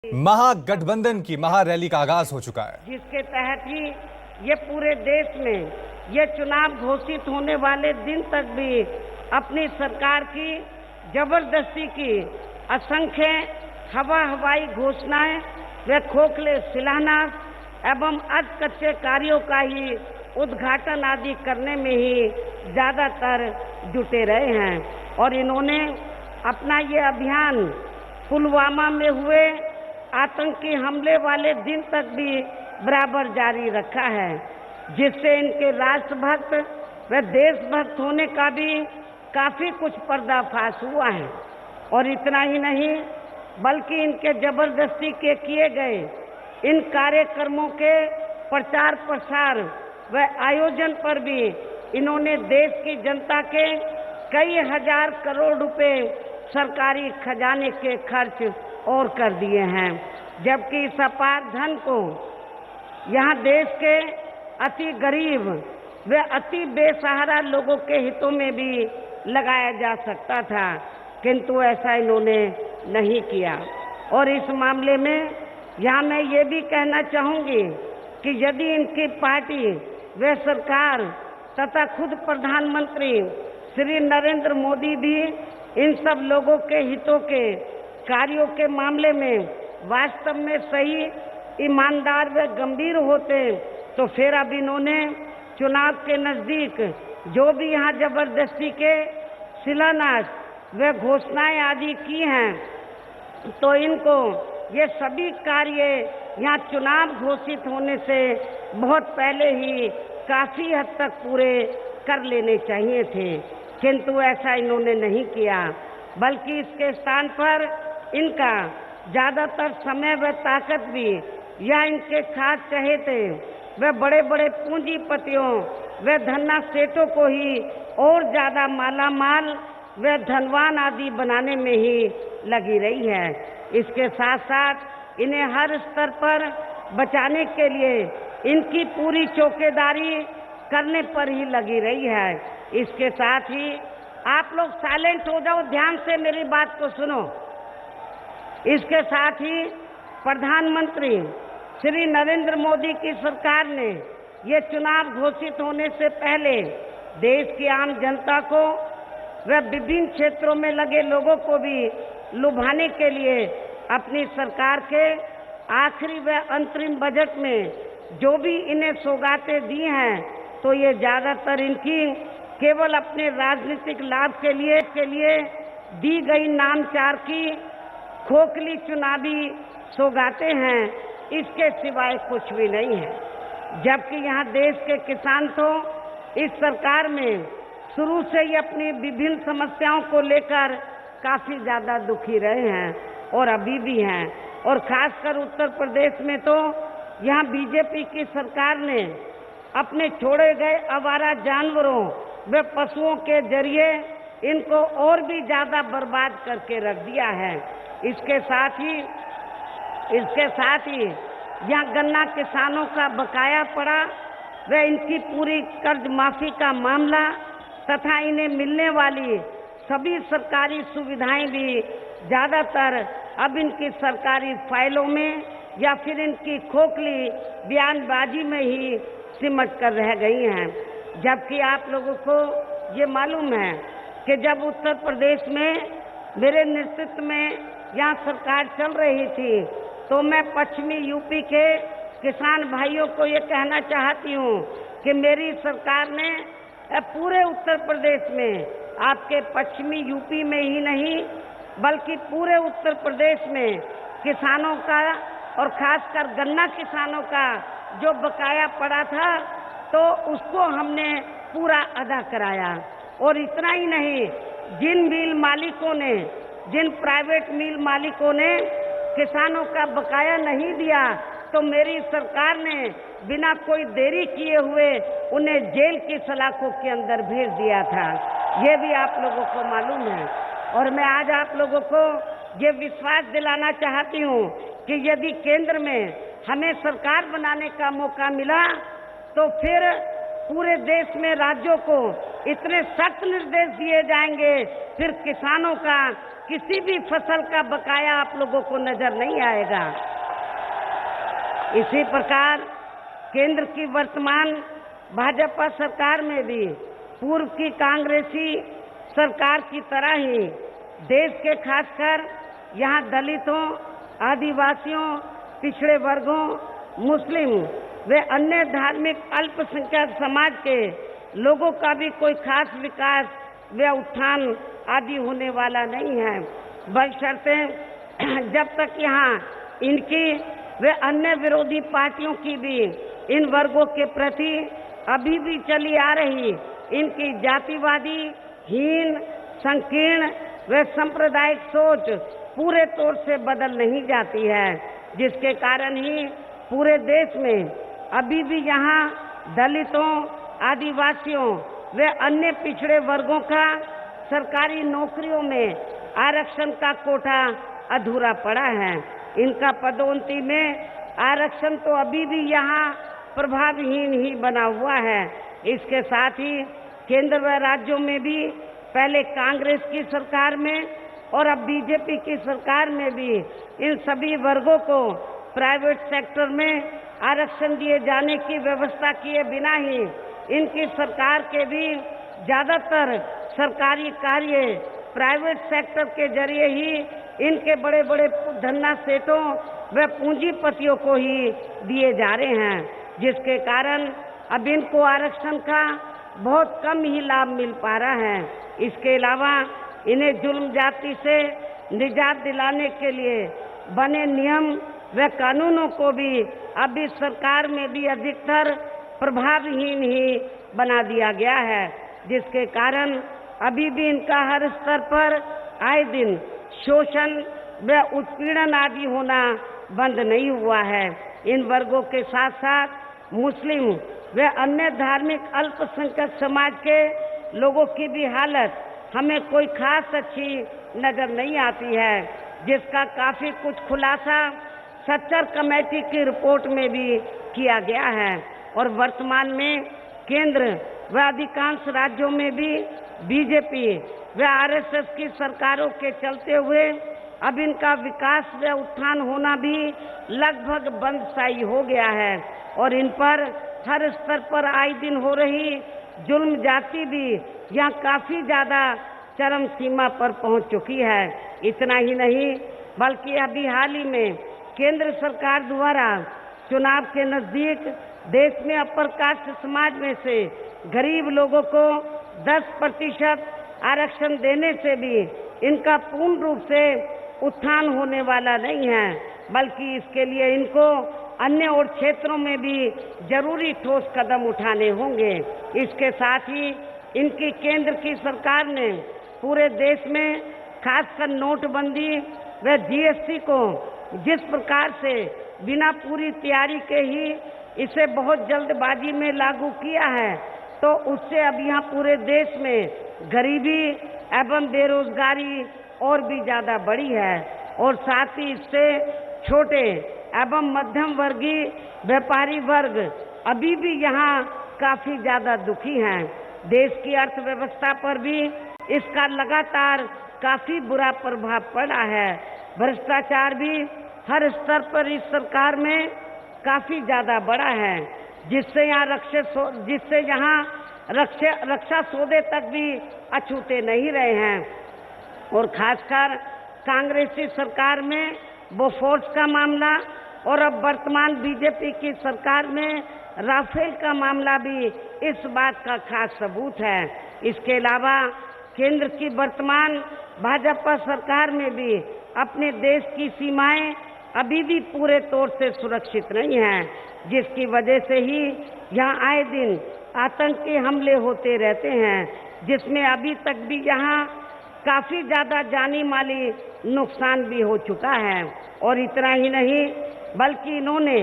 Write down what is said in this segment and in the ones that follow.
महागठबंधन की महारैली का आगाज हो चुका है, जिसके तहत ही ये पूरे देश में ये चुनाव घोषित होने वाले दिन तक भी अपनी सरकार की जबरदस्ती की असंख्य हवाई घोषणाएं व खोखले शिलान्यास एवं अधकच्चे कार्यों का ही उद्घाटन आदि करने में ही ज्यादातर जुटे रहे हैं और इन्होंने अपना ये अभियान पुलवामा में हुए आतंकी हमले वाले दिन तक भी बराबर जारी रखा है, जिससे इनके राष्ट्रभक्त व देशभक्त होने का भी काफी कुछ पर्दाफाश हुआ है। और इतना ही नहीं बल्कि इनके जबरदस्ती के किए गए इन कार्यक्रमों के प्रचार प्रसार व आयोजन पर भी इन्होंने देश की जनता के कई हजार करोड़ रुपए सरकारी खजाने के खर्च और कर दिए हैं, जबकि इस अपार धन को यहाँ देश के अति गरीब व अति बेसहारा लोगों के हितों में भी लगाया जा सकता था, किंतु ऐसा इन्होंने नहीं किया। और इस मामले में यहाँ मैं ये भी कहना चाहूँगी कि यदि इनकी पार्टी व सरकार तथा खुद प्रधानमंत्री श्री नरेंद्र मोदी भी इन सब लोगों के हितों के कार्यों के मामले में वास्तव में सही, ईमानदार व गंभीर होते तो फिर अब इन्होंने चुनाव के नजदीक जो भी यहाँ जबरदस्ती के शिलान्यास व घोषणाएं आदि की हैं, तो इनको ये सभी कार्य यहाँ चुनाव घोषित होने से बहुत पहले ही काफी हद तक पूरे कर लेने चाहिए थे, किंतु ऐसा इन्होंने नहीं किया, बल्कि इसके स्थान पर इनका ज्यादातर समय व ताकत भी या इनके खास चहेते व बड़े बड़े पूंजीपतियों व धन्ना सेठों को ही और ज्यादा मालामाल व धनवान आदि बनाने में ही लगी रही है। इसके साथ साथ इन्हें हर स्तर पर बचाने के लिए इनकी पूरी चौकीदारी करने पर ही लगी रही है। इसके साथ ही आप लोग साइलेंट हो जाओ, ध्यान से मेरी बात को सुनो। इसके साथ ही प्रधानमंत्री श्री नरेंद्र मोदी की सरकार ने ये चुनाव घोषित होने से पहले देश की आम जनता को व विभिन्न क्षेत्रों में लगे लोगों को भी लुभाने के लिए अपनी सरकार के आखिरी व अंतरिम बजट में जो भी इन्हें सौगातें दी हैं, तो ये ज्यादातर इनकी केवल अपने राजनीतिक लाभ के लिए दी गई नामचार की खोखली चुनावी सौगातें हैं, इसके सिवाय कुछ भी नहीं है। जबकि यहाँ देश के किसान तो इस सरकार में शुरू से ही अपनी विभिन्न समस्याओं को लेकर काफी ज्यादा दुखी रहे हैं और अभी भी हैं। और खासकर उत्तर प्रदेश में तो यहाँ बीजेपी की सरकार ने अपने छोड़े गए आवारा जानवरों व पशुओं के जरिए इनको और भी ज्यादा बर्बाद करके रख दिया है। इसके साथ ही यहाँ गन्ना किसानों का बकाया पड़ा व इनकी पूरी कर्ज माफी का मामला तथा इन्हें मिलने वाली सभी सरकारी सुविधाएं भी ज्यादातर अब इनकी सरकारी फाइलों में या फिर इनकी खोखली बयानबाजी में ही सिमट कर रह गई हैं। जबकि आप लोगों को ये मालूम है कि जब उत्तर प्रदेश में मेरे नेतृत्व में यहाँ सरकार चल रही थी, तो मैं पश्चिमी यूपी के किसान भाइयों को ये कहना चाहती हूँ कि मेरी सरकार ने पूरे उत्तर प्रदेश में, आपके पश्चिमी यूपी में ही नहीं बल्कि पूरे उत्तर प्रदेश में किसानों का और खासकर गन्ना किसानों का जो बकाया पड़ा था, तो उसको हमने पूरा अदा कराया। और इतना ही नहीं, जिन प्राइवेट मिल मालिकों ने किसानों का बकाया नहीं दिया, तो मेरी सरकार ने बिना कोई देरी किए हुए उन्हें जेल की सलाखों के अंदर भेज दिया था। ये भी आप लोगों को मालूम है। और मैं आज आप लोगों को ये विश्वास दिलाना चाहती हूँ कि यदि केंद्र में हमें सरकार बनाने का मौका मिला, तो फिर पूरे देश में राज्यों को इतने सख्त निर्देश दिए जाएंगे, फिर किसानों का किसी भी फसल का बकाया आप लोगों को नजर नहीं आएगा। इसी प्रकार केंद्र की वर्तमान भाजपा सरकार में भी पूर्व की कांग्रेसी सरकार की तरह ही देश के खासकर यहाँ दलितों, आदिवासियों, पिछड़े वर्गों, मुस्लिम व अन्य धार्मिक अल्पसंख्यक समाज के लोगों का भी कोई खास विकास व उत्थान आदि होने वाला नहीं है, बशर्ते जब तक यहाँ इनकी व अन्य विरोधी पार्टियों की भी इन वर्गों के प्रति अभी भी चली आ रही इनकी जातिवादी, हीन, संकीर्ण व सांप्रदायिक सोच पूरे तौर से बदल नहीं जाती है, जिसके कारण ही पूरे देश में अभी भी यहाँ दलितों, आदिवासियों व अन्य पिछड़े वर्गों का सरकारी नौकरियों में आरक्षण का कोटा अधूरा पड़ा है। इनका पदोन्नति में आरक्षण तो अभी भी यहाँ प्रभावहीन ही बना हुआ है। इसके साथ ही केंद्र व राज्यों में भी पहले कांग्रेस की सरकार में और अब बीजेपी की सरकार में भी इन सभी वर्गों को प्राइवेट सेक्टर में आरक्षण दिए जाने की व्यवस्था किए बिना ही इनकी सरकार के भी ज्यादातर सरकारी कार्य प्राइवेट सेक्टर के जरिए ही इनके बड़े बड़े धन्ना सेठों व पूंजीपतियों को ही दिए जा रहे हैं, जिसके कारण अब इनको आरक्षण का बहुत कम ही लाभ मिल पा रहा है। इसके अलावा इन्हें जुल्म जाति से निजात दिलाने के लिए बने नियम व कानूनों को भी अब इस सरकार में भी अधिकतर प्रभावहीन ही बना दिया गया है, जिसके कारण अभी भी इनका हर स्तर पर आए दिन शोषण व उत्पीड़न आदि होना बंद नहीं हुआ है। इन वर्गों के साथ साथ मुस्लिम व अन्य धार्मिक अल्पसंख्यक समाज के लोगों की भी हालत हमें कोई खास अच्छी नजर नहीं आती है, जिसका काफी कुछ खुलासा सच्चर कमेटी की रिपोर्ट में भी किया गया है। और वर्तमान में केंद्र व अधिकांश राज्यों में भी बीजेपी व आरएसएस की सरकारों के चलते हुए अब इनका विकास व उत्थान होना भी लगभग बंद सा हो गया है और इन पर हर स्तर पर आए दिन हो रही जुल्म जाति भी यहाँ काफी ज्यादा चरम सीमा पर पहुंच चुकी है। इतना ही नहीं बल्कि अभी हाल ही में केंद्र सरकार द्वारा चुनाव के नजदीक देश में अपर कास्ट समाज में से गरीब लोगों को 10% आरक्षण देने से भी इनका पूर्ण रूप से उत्थान होने वाला नहीं है, बल्कि इसके लिए इनको अन्य और क्षेत्रों में भी जरूरी ठोस कदम उठाने होंगे। इसके साथ ही इनकी केंद्र की सरकार ने पूरे देश में खासकर नोटबंदी व जीएसटी को जिस प्रकार से बिना पूरी तैयारी के ही इसे बहुत जल्दबाजी में लागू किया है, तो उससे अब यहाँ पूरे देश में गरीबी एवं बेरोजगारी और भी ज्यादा बढ़ी है और साथ ही इससे छोटे एवं मध्यम वर्गीय व्यापारी वर्ग अभी भी यहाँ काफी ज्यादा दुखी हैं। देश की अर्थव्यवस्था पर भी इसका लगातार काफी बुरा प्रभाव पड़ा है। भ्रष्टाचार भी हर स्तर पर इस सरकार में काफी ज्यादा बढ़ा है, जिससे यहाँ रक्षा सौदे तक भी अछूते नहीं रहे हैं। और खासकर कांग्रेसी सरकार में बोफोर्स का मामला और अब वर्तमान बीजेपी की सरकार में राफेल का मामला भी इस बात का खास सबूत है। इसके अलावा केंद्र की वर्तमान भाजपा सरकार में भी अपने देश की सीमाएं अभी भी पूरे तौर से सुरक्षित नहीं हैं, जिसकी वजह से ही यहाँ आए दिन आतंकी हमले होते रहते हैं, जिसमें अभी तक भी यहाँ काफी ज्यादा जानी माली नुकसान भी हो चुका है। और इतना ही नहीं बल्कि इन्होंने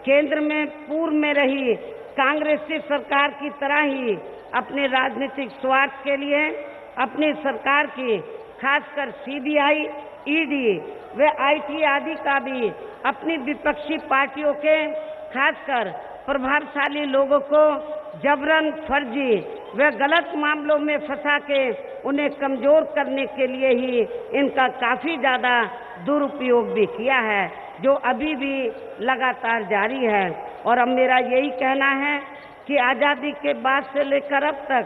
केंद्र में पूर्व में रही कांग्रेसी सरकार की तरह ही अपने राजनीतिक स्वार्थ के लिए अपनी सरकार की खासकर सीबीआई, ईडी व आईटी आदि का भी अपनी विपक्षी पार्टियों के खासकर प्रभावशाली लोगों को जबरन फर्जी व गलत मामलों में फंसा के उन्हें कमजोर करने के लिए ही इनका काफी ज्यादा दुरुपयोग भी किया है, जो अभी भी लगातार जारी है। और अब मेरा यही कहना है कि आजादी के बाद से लेकर अब तक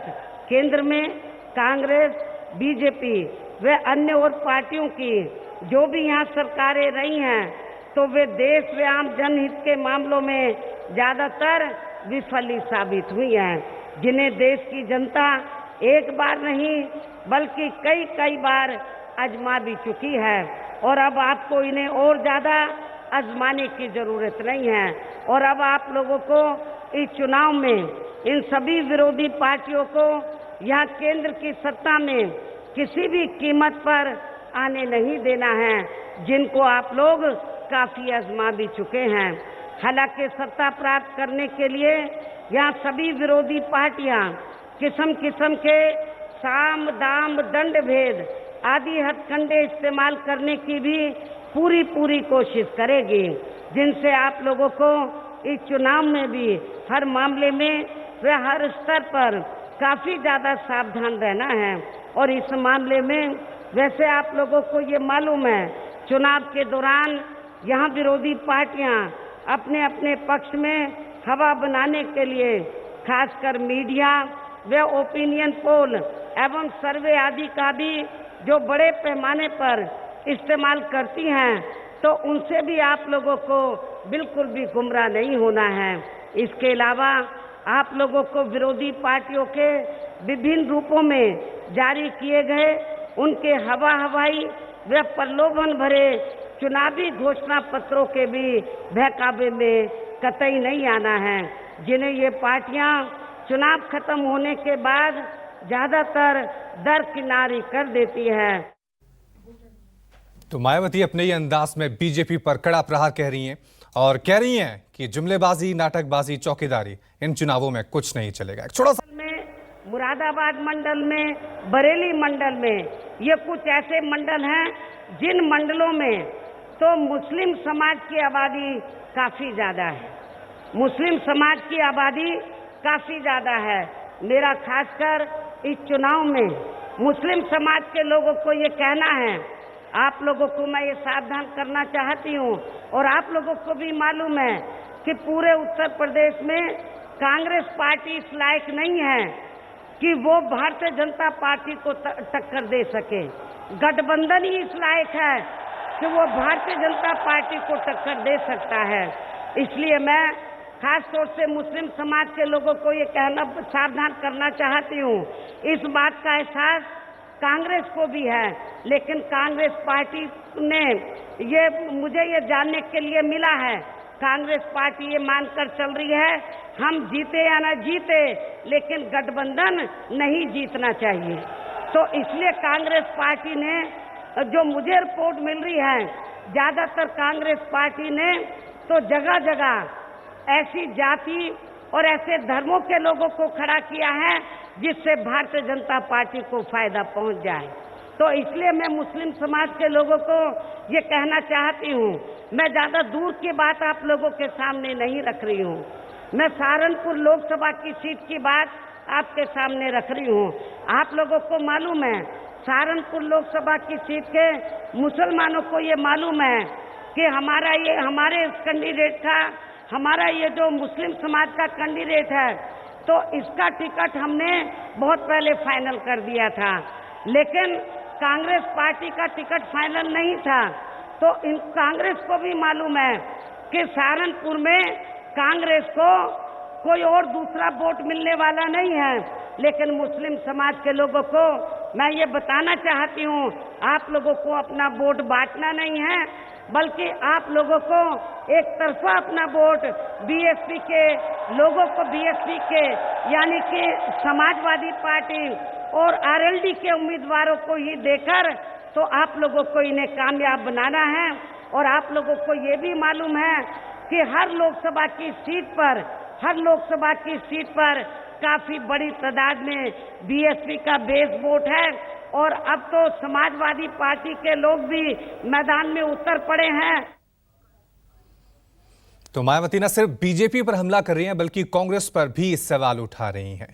केंद्र में कांग्रेस, बीजेपी व अन्य और पार्टियों की जो भी यहाँ सरकारें रही हैं, तो वे देश व आम जनहित के मामलों में ज्यादातर विफल ही साबित हुई हैं, जिन्हें देश की जनता एक बार नहीं बल्कि कई बार आजमा भी चुकी है। और अब आपको इन्हें और ज्यादा आजमाने की जरूरत नहीं है। और अब आप लोगों को इस चुनाव में इन सभी विरोधी पार्टियों को यहाँ केंद्र की सत्ता में किसी भी कीमत पर आने नहीं देना है, जिनको आप लोग काफी आजमा भी चुके हैं। हालांकि सत्ता प्राप्त करने के लिए यहाँ सभी विरोधी पार्टियां किस्म किस्म के साम दाम दंड भेद आदि हथकंडे इस्तेमाल करने की भी पूरी कोशिश करेगी, जिनसे आप लोगों को इस चुनाव में भी हर मामले में व हर स्तर पर काफी ज्यादा सावधान रहना है। और इस मामले में वैसे आप लोगों को ये मालूम है, चुनाव के दौरान यहाँ विरोधी पार्टियां अपने अपने पक्ष में हवा बनाने के लिए खासकर मीडिया व ओपिनियन पोल एवं सर्वे आदि का भी जो बड़े पैमाने पर इस्तेमाल करती हैं, तो उनसे भी आप लोगों को बिल्कुल भी गुमराह नहीं होना है। इसके अलावा आप लोगों को विरोधी पार्टियों के विभिन्न रूपों में जारी किए गए उनके हवाई व प्रलोभन भरे चुनावी घोषणा पत्रों के भी बहकावे में कतई नहीं आना है, जिन्हें ये पार्टियां चुनाव खत्म होने के बाद ज्यादातर दरकिनारी कर देती है। तो मायावती अपने ही अंदाज में बीजेपी पर कड़ा प्रहार कह रही हैं और कह रही हैं कि जुमलेबाजी, नाटकबाजी, चौकीदारी इन चुनावों में कुछ नहीं चलेगा। एक छोटा सा मुरादाबाद मंडल में, बरेली मंडल में, ये कुछ ऐसे मंडल हैं जिन मंडलों में तो मुस्लिम समाज की आबादी काफी ज्यादा है, मुस्लिम समाज की आबादी काफी ज्यादा है। मेरा खासकर इस चुनाव में मुस्लिम समाज के लोगों को ये कहना है, आप लोगों को मैं ये सावधान करना चाहती हूँ और आप लोगों को भी मालूम है कि पूरे उत्तर प्रदेश में कांग्रेस पार्टी इस लायक नहीं है कि वो भारतीय जनता पार्टी को टक्कर दे सके। गठबंधन ही इस लायक है कि वो भारतीय जनता पार्टी को टक्कर दे सकता है। इसलिए मैं खास तौर से मुस्लिम समाज के लोगों को ये कहना सावधान करना चाहती हूँ। इस बात का एहसास कांग्रेस को भी है, लेकिन कांग्रेस पार्टी ने मुझे ये जानने के लिए मिला है, कांग्रेस पार्टी ये मानकर चल रही है हम जीते या ना जीते, लेकिन गठबंधन नहीं जीतना चाहिए। तो इसलिए कांग्रेस पार्टी ने, जो मुझे रिपोर्ट मिल रही है, ज्यादातर कांग्रेस पार्टी ने तो जगह जगह ऐसी जाति और ऐसे धर्मों के लोगों को खड़ा किया है जिससे भारतीय जनता पार्टी को फायदा पहुंच जाए। तो इसलिए मैं मुस्लिम समाज के लोगों को ये कहना चाहती हूँ, मैं ज्यादा दूर की बात आप लोगों के सामने नहीं रख रही हूँ, मैं सहारनपुर लोकसभा की सीट की बात आपके सामने रख रही हूँ। आप लोगों को मालूम है, सहारनपुर लोकसभा की सीट के मुसलमानों को ये मालूम है कि हमारे कैंडिडेट का, हमारा ये जो मुस्लिम समाज का कैंडिडेट है, तो इसका टिकट हमने बहुत पहले फाइनल कर दिया था, लेकिन कांग्रेस पार्टी का टिकट फाइनल नहीं था। तो इन कांग्रेस को भी मालूम है कि सहारनपुर में कांग्रेस को कोई और दूसरा वोट मिलने वाला नहीं है, लेकिन मुस्लिम समाज के लोगों को मैं ये बताना चाहती हूँ, आप लोगों को अपना वोट बांटना नहीं है, बल्कि आप लोगों को एक तरफा अपना वोट बीएसपी के लोगों को, बीएसपी के यानी कि समाजवादी पार्टी और आरएलडी के उम्मीदवारों को ही देकर तो आप लोगों को इन्हें कामयाब बनाना है। और आप लोगों को ये भी मालूम है कि हर लोकसभा की सीट पर काफी बड़ी तादाद में बीएसपी का बेस वोट है और अब तो समाजवादी पार्टी के लोग भी मैदान में उतर पड़े हैं। तो मायावती न सिर्फ बीजेपी पर हमला कर रही हैं, बल्कि कांग्रेस पर भी सवाल उठा रही हैं।